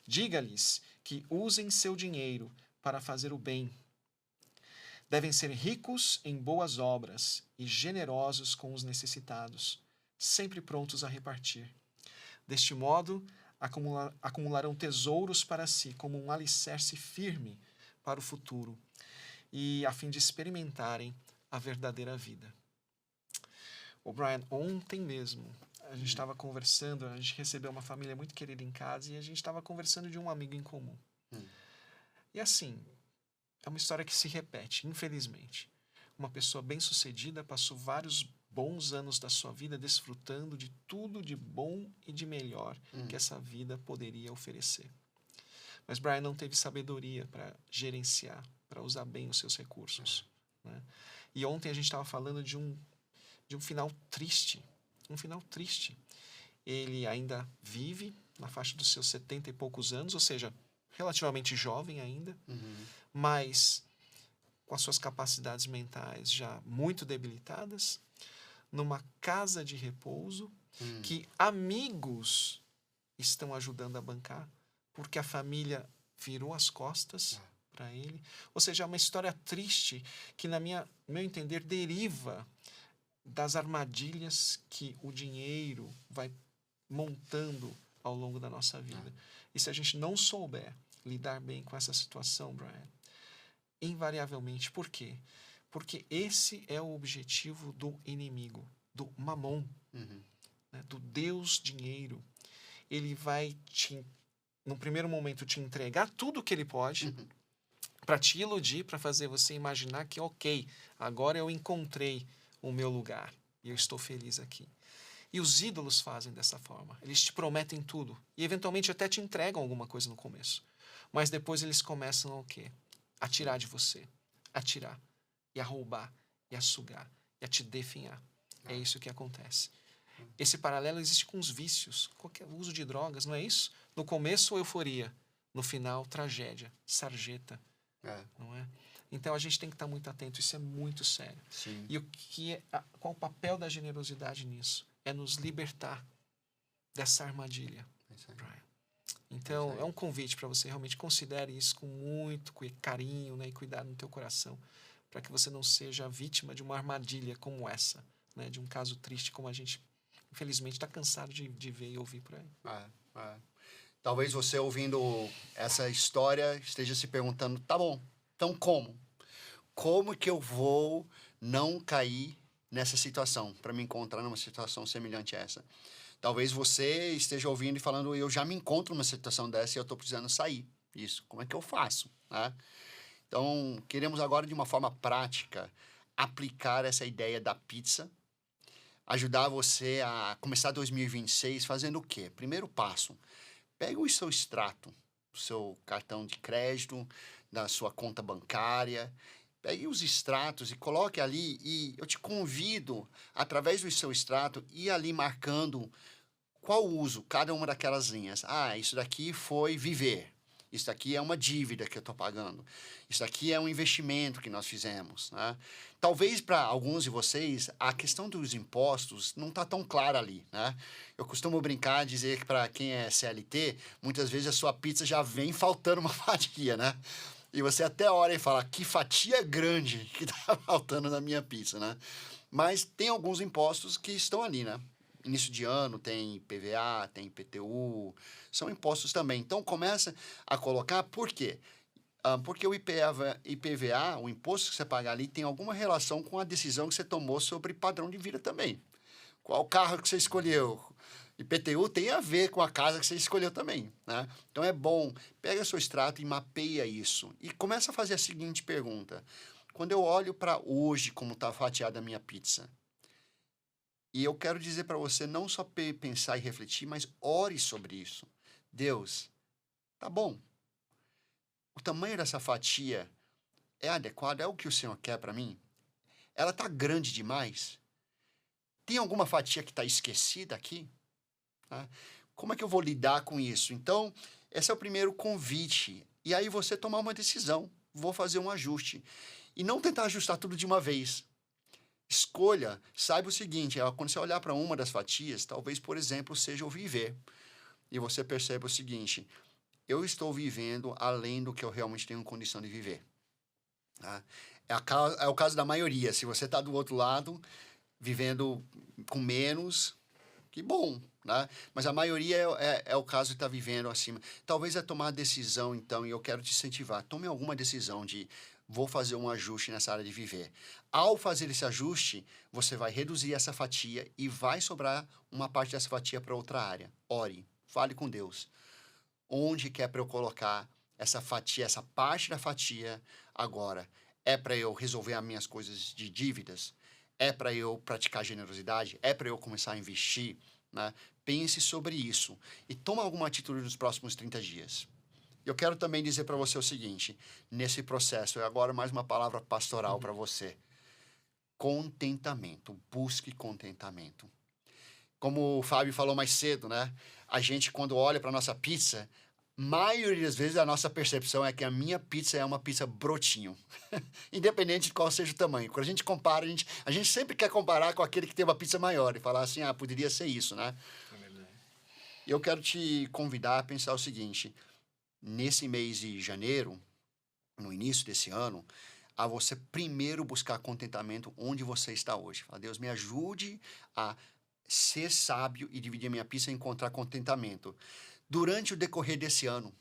Diga-lhes que usem seu dinheiro para fazer o bem. Devem ser ricos em boas obras e generosos com os necessitados, sempre prontos a repartir. Deste modo, acumularão tesouros para si como um alicerce firme para o futuro e a fim de experimentarem a verdadeira vida. O Brian, ontem mesmo, a gente estava conversando, a gente recebeu uma família muito querida em casa e a gente estava conversando de um amigo em comum. E assim, é uma história que se repete, infelizmente. Uma pessoa bem-sucedida passou vários bons anos da sua vida desfrutando de tudo de bom e de melhor que essa vida poderia oferecer. Mas Brian não teve sabedoria para gerenciar, para usar bem os seus recursos, né? E ontem a gente estava falando de um final triste, Ele ainda vive na faixa dos seus 70 e poucos anos, ou seja, relativamente jovem ainda, mas com as suas capacidades mentais já muito debilitadas, numa casa de repouso que amigos estão ajudando a bancar, porque a família virou as costas para ele. Ou seja, é uma história triste que, meu entender, deriva das armadilhas que o dinheiro vai montando ao longo da nossa vida. E se a gente não souber lidar bem com essa situação, Brian, invariavelmente, por quê? Porque esse é o objetivo do inimigo, do mamon, né, do Deus dinheiro. Ele vai, no primeiro momento, te entregar tudo o que ele pode para te iludir, para fazer você imaginar que, ok, agora eu encontrei o meu lugar e eu estou feliz aqui. E os ídolos fazem dessa forma. Eles te prometem tudo e, eventualmente, até te entregam alguma coisa no começo. Mas depois eles começam a quê? A tirar de você, a tirar, e a roubar, e a sugar, e a te definhar. É isso que acontece. Esse paralelo existe com os vícios, qualquer uso de drogas, não é isso? No começo, euforia. No final, tragédia, sarjeta. Não é? Então, a gente tem que estar muito atento. Isso é muito sério. Sim. E qual o papel da generosidade nisso? É nos libertar dessa armadilha, Brian. Então, é um convite para você realmente considere isso com muito carinho, né, e cuidado no teu coração, para que você não seja vítima de uma armadilha como essa, né, de um caso triste como a gente, infelizmente, está cansado de ver e ouvir por aí. Talvez você, ouvindo essa história, esteja se perguntando, tá bom, então como? Como que eu vou não cair nessa situação, para me encontrar numa situação semelhante a essa? Talvez você esteja ouvindo e falando, eu já me encontro numa situação dessa e eu estou precisando sair. Isso, como é que eu faço? Né? Então, queremos agora, de uma forma prática, aplicar essa ideia da pizza ajudar você a começar 2026 fazendo o quê? Primeiro passo, pega o seu extrato, o seu cartão de crédito, da sua conta bancária, pegue os extratos e coloque ali, e eu te convido, através do seu extrato, ir ali marcando qual uso cada uma daquelas linhas. Ah, isso daqui foi viver. Isso daqui é uma dívida que eu estou pagando. Isso daqui é um investimento que nós fizemos, né? Talvez para alguns de vocês, a questão dos impostos não está tão clara ali, né? Eu costumo brincar, dizer que para quem é CLT, muitas vezes a sua pizza já vem faltando uma fatia, né? E você até olha e fala, que fatia grande que está faltando na minha pizza, né? Mas tem alguns impostos que estão ali, né? Início de ano tem IPVA, tem IPTU, são impostos também. Então, começa a colocar, por quê? Porque o IPVA, o imposto que você paga ali, tem alguma relação com a decisão que você tomou sobre padrão de vida também. Qual carro que você escolheu? IPTU tem a ver com a casa que você escolheu também, né? Então, é bom, pega seu extrato e mapeia isso. E começa a fazer a seguinte pergunta. Quando eu olho para hoje, como está fatiada a minha pizza, e eu quero dizer para você não só pensar e refletir, mas ore sobre isso. Deus, tá bom. O tamanho dessa fatia é adequado? É o que o Senhor quer para mim? Ela tá grande demais? Tem alguma fatia que está esquecida aqui? Tá? Como é que eu vou lidar com isso? Então, esse é o primeiro convite. E aí você tomar uma decisão. Vou fazer um ajuste. E não tentar ajustar tudo de uma vez. Escolha, saiba o seguinte, quando você olhar para uma das fatias, talvez, por exemplo, seja o viver. E você perceba o seguinte, eu estou vivendo além do que eu realmente tenho condição de viver. Tá? É o caso da maioria. Se você está do outro lado, vivendo com menos, que bom, né? Mas a maioria é o caso de estar vivendo acima. Talvez é tomar a decisão, então, e eu quero te incentivar, tome alguma decisão de vou fazer um ajuste nessa área de viver. Ao fazer esse ajuste, você vai reduzir essa fatia e vai sobrar uma parte dessa fatia para outra área. Ore, fale com Deus. Onde que é para eu colocar essa fatia, essa parte da fatia agora? É para eu resolver as minhas coisas de dívidas? É para eu praticar generosidade? É para eu começar a investir? Né? Pense sobre isso e toma alguma atitude nos próximos 30 dias. Eu quero também dizer para você o seguinte, nesse processo, agora mais uma palavra pastoral para você. Contentamento, busque contentamento. Como o Fábio falou mais cedo, né? A gente, quando olha para a nossa pizza, maioria das vezes a nossa percepção é que a minha pizza é uma pizza brotinho. Independente de qual seja o tamanho. Quando a gente compara, a gente sempre quer comparar com aquele que tem uma pizza maior e falar assim, poderia ser isso, né? É verdade. E eu quero te convidar a pensar o seguinte, nesse mês de janeiro, no início desse ano, a você primeiro buscar contentamento onde você está hoje. Fala, Deus, me ajude a ser sábio e dividir a minha pizza e encontrar contentamento. Durante o decorrer desse ano,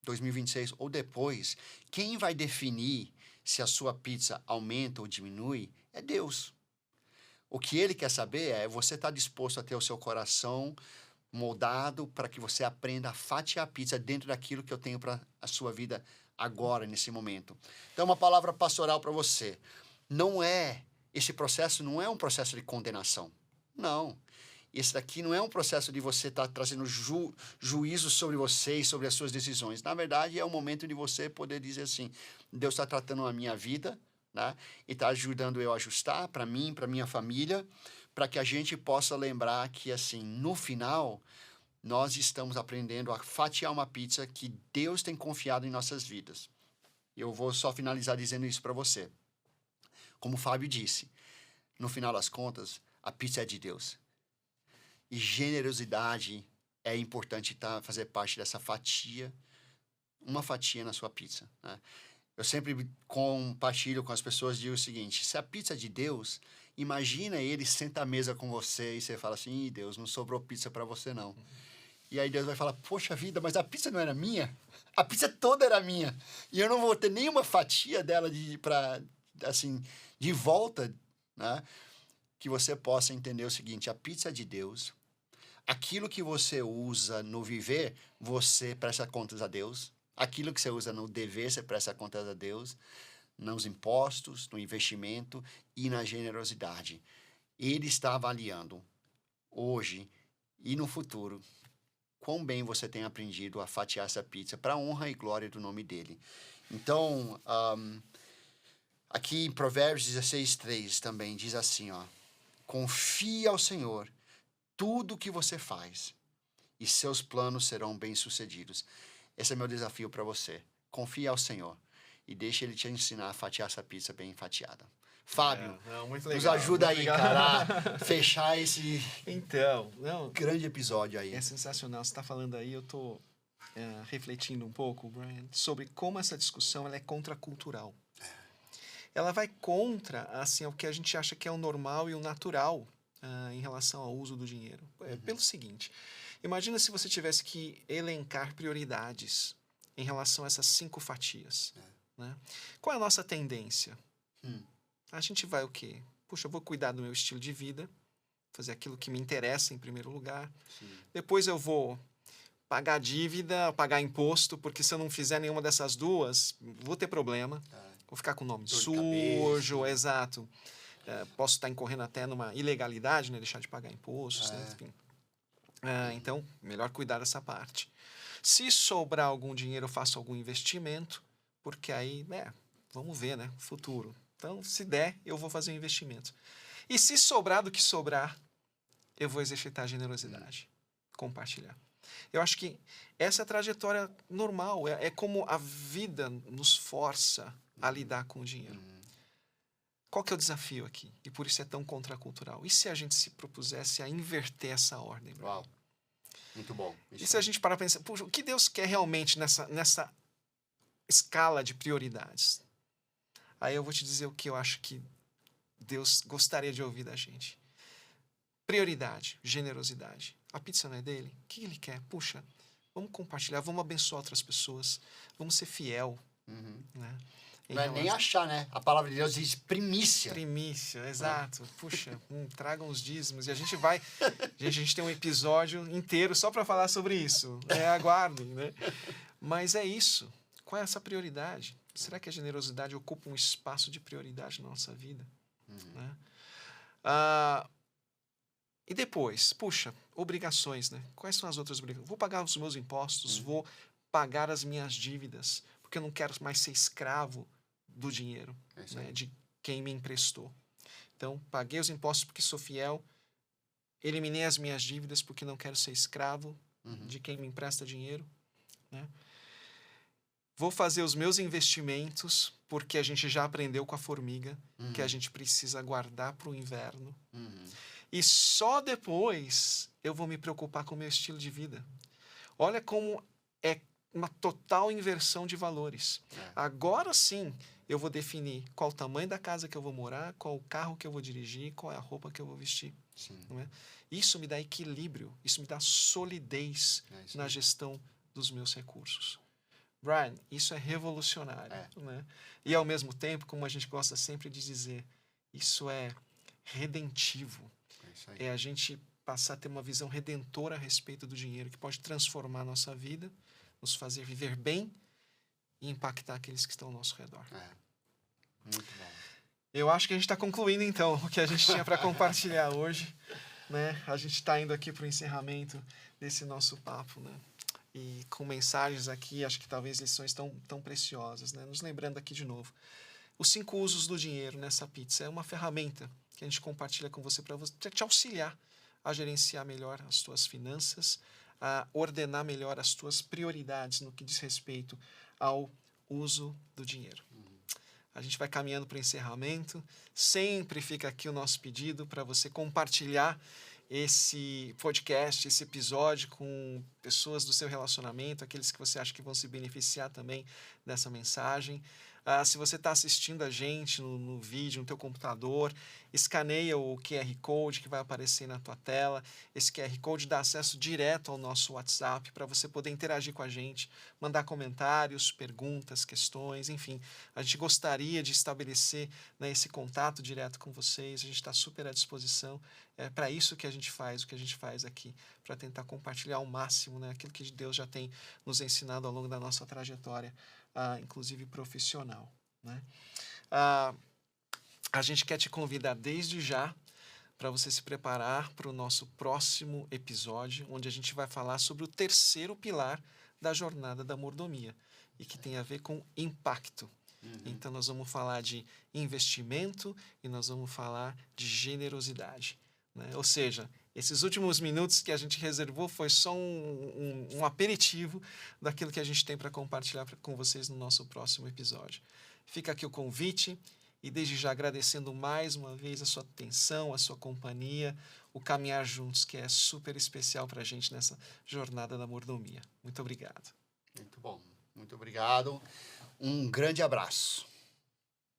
2026, ou depois, quem vai definir se a sua pizza aumenta ou diminui é Deus. O que Ele quer saber é você estar disposto a ter o seu coração moldado para que você aprenda a fatiar a pizza dentro daquilo que eu tenho para a sua vida agora, nesse momento. Então, uma palavra pastoral para você. Esse processo não é um processo de condenação. Não. Esse daqui não é um processo de você estar trazendo juízo sobre você e sobre as suas decisões. Na verdade, é um momento de você poder dizer assim, Deus está tratando a minha vida, né? E está ajudando eu a ajustar para mim, para minha família, para que a gente possa lembrar que, assim, no final, nós estamos aprendendo a fatiar uma pizza que Deus tem confiado em nossas vidas. Eu vou só finalizar dizendo isso para você. Como o Fábio disse, no final das contas, a pizza é de Deus. E generosidade é importante fazer parte dessa fatia, uma fatia na sua pizza, né? Eu sempre compartilho com as pessoas, digo o seguinte, se a pizza é de Deus, imagina ele senta à mesa com você e você fala assim, Deus, não sobrou pizza para você não. E aí Deus vai falar, poxa vida, mas a pizza não era minha? A pizza toda era minha. E eu não vou ter nenhuma fatia dela de volta, né? Que você possa entender o seguinte, a pizza é de Deus. Aquilo que você usa no viver, você presta contas a Deus. Aquilo que você usa no dever, você presta contas a Deus. Nos impostos, no investimento e na generosidade. Ele está avaliando hoje e no futuro quão bem você tem aprendido a fatiar essa pizza para a honra e glória do nome dele. Então, aqui em Provérbios 16:3 também diz assim, ó: confie ao Senhor tudo o que você faz e seus planos serão bem-sucedidos. Esse é meu desafio para você. Confie ao Senhor e deixe Ele te ensinar a fatiar essa pizza bem fatiada. Fábio, muito nos legal, ajuda muito aí, legal. cara, a fechar esse Então, grande episódio aí. é sensacional. Você está falando aí, eu estou refletindo um pouco, Brian, sobre como essa discussão ela é contracultural. Ela vai contra assim, o que a gente acha que é o normal e o natural em relação ao uso do dinheiro. Pelo seguinte, imagina se você tivesse que elencar prioridades em relação a essas 5 fatias. Né? Qual é a nossa tendência? A gente vai o quê? Puxa, eu vou cuidar do meu estilo de vida, fazer aquilo que me interessa em primeiro lugar. Sim. Depois eu vou pagar dívida, pagar imposto, porque se eu não fizer nenhuma dessas duas, vou ter problema. Vou ficar com o nome Dor de sujo, cabeça. exato. Posso estar incorrendo até numa ilegalidade, né? Deixar de pagar impostos, né? Enfim. Então, melhor cuidar dessa parte. Se sobrar algum dinheiro, eu faço algum investimento, porque aí, vamos ver, né? Futuro. Então, se der, eu vou fazer um investimento. E se sobrar do que sobrar, eu vou exercitar a generosidade, compartilhar. Eu acho que essa é a trajetória normal, é como a vida nos força a lidar com o dinheiro. Qual que é o desafio aqui? E por isso é tão contracultural. E se a gente se propusesse a inverter essa ordem? Uau, muito bom. E se a gente parar para pensar, puxa, o que Deus quer realmente nessa escala de prioridades? Aí eu vou te dizer o que eu acho que Deus gostaria de ouvir da gente. Prioridade, generosidade. A pizza não é dele? O que ele quer? Puxa, vamos compartilhar, vamos abençoar outras pessoas, vamos ser fiel. Né? Não é nem achar, né? A palavra de Deus diz primícia. Primícia, exato. Puxa, tragam os dízimos. E a gente vai... a gente tem um episódio inteiro só para falar sobre isso. Aguardem, né? Mas é isso. Qual é essa prioridade? Será que a generosidade ocupa um espaço de prioridade na nossa vida? Né? E depois, puxa, obrigações, né? Quais são as outras obrigações? Vou pagar os meus impostos, vou pagar as minhas dívidas, porque eu não quero mais ser escravo do dinheiro, né? De quem me emprestou. Então, paguei os impostos porque sou fiel, eliminei as minhas dívidas porque não quero ser escravo de quem me empresta dinheiro, né? Vou fazer os meus investimentos, porque a gente já aprendeu com a formiga que a gente precisa guardar para o inverno. E só depois eu vou me preocupar com o meu estilo de vida. Olha como é uma total inversão de valores. Agora sim eu vou definir qual o tamanho da casa que eu vou morar, qual o carro que eu vou dirigir, qual é a roupa que eu vou vestir. Não é? Isso me dá equilíbrio, isso me dá solidez na gestão dos meus recursos. Brian, isso é revolucionário. Né? E, ao mesmo tempo, como a gente gosta sempre de dizer, isso é redentivo. É a gente passar a ter uma visão redentora a respeito do dinheiro, que pode transformar a nossa vida, nos fazer viver bem e impactar aqueles que estão ao nosso redor. Muito bom. Eu acho que a gente está concluindo, então, o que a gente tinha para compartilhar hoje. Né? A gente está indo aqui para o encerramento desse nosso papo, né? E com mensagens aqui, acho que talvez lições tão preciosas, né? Nos lembrando aqui de novo. Os 5 usos do dinheiro nessa pizza é uma ferramenta que a gente compartilha com você para te auxiliar a gerenciar melhor as tuas finanças, a ordenar melhor as tuas prioridades no que diz respeito ao uso do dinheiro. A gente vai caminhando para o encerramento. Sempre fica aqui o nosso pedido para você compartilhar esse podcast, esse episódio com pessoas do seu relacionamento, aqueles que você acha que vão se beneficiar também dessa mensagem. Se você está assistindo a gente no vídeo, no teu computador, escaneia o QR Code que vai aparecer na tua tela. Esse QR Code dá acesso direto ao nosso WhatsApp para você poder interagir com a gente, mandar comentários, perguntas, questões, enfim. A gente gostaria de estabelecer, né, esse contato direto com vocês. A gente está super à disposição. É para isso que a gente faz o que a gente faz aqui, para tentar compartilhar ao máximo, né, aquilo que Deus já tem nos ensinado ao longo da nossa trajetória, inclusive profissional. Né? A gente quer te convidar desde já para você se preparar para o nosso próximo episódio, onde a gente vai falar sobre o terceiro pilar da jornada da mordomia, e que tem a ver com impacto. Então, nós vamos falar de investimento e nós vamos falar de generosidade, né? Ou seja, esses últimos minutos que a gente reservou foi só um aperitivo daquilo que a gente tem para compartilhar com vocês no nosso próximo episódio. Fica aqui o convite e desde já agradecendo mais uma vez a sua atenção, a sua companhia, o caminhar juntos, que é super especial para a gente nessa jornada da mordomia. Muito obrigado. Muito bom. Muito obrigado. Um grande abraço.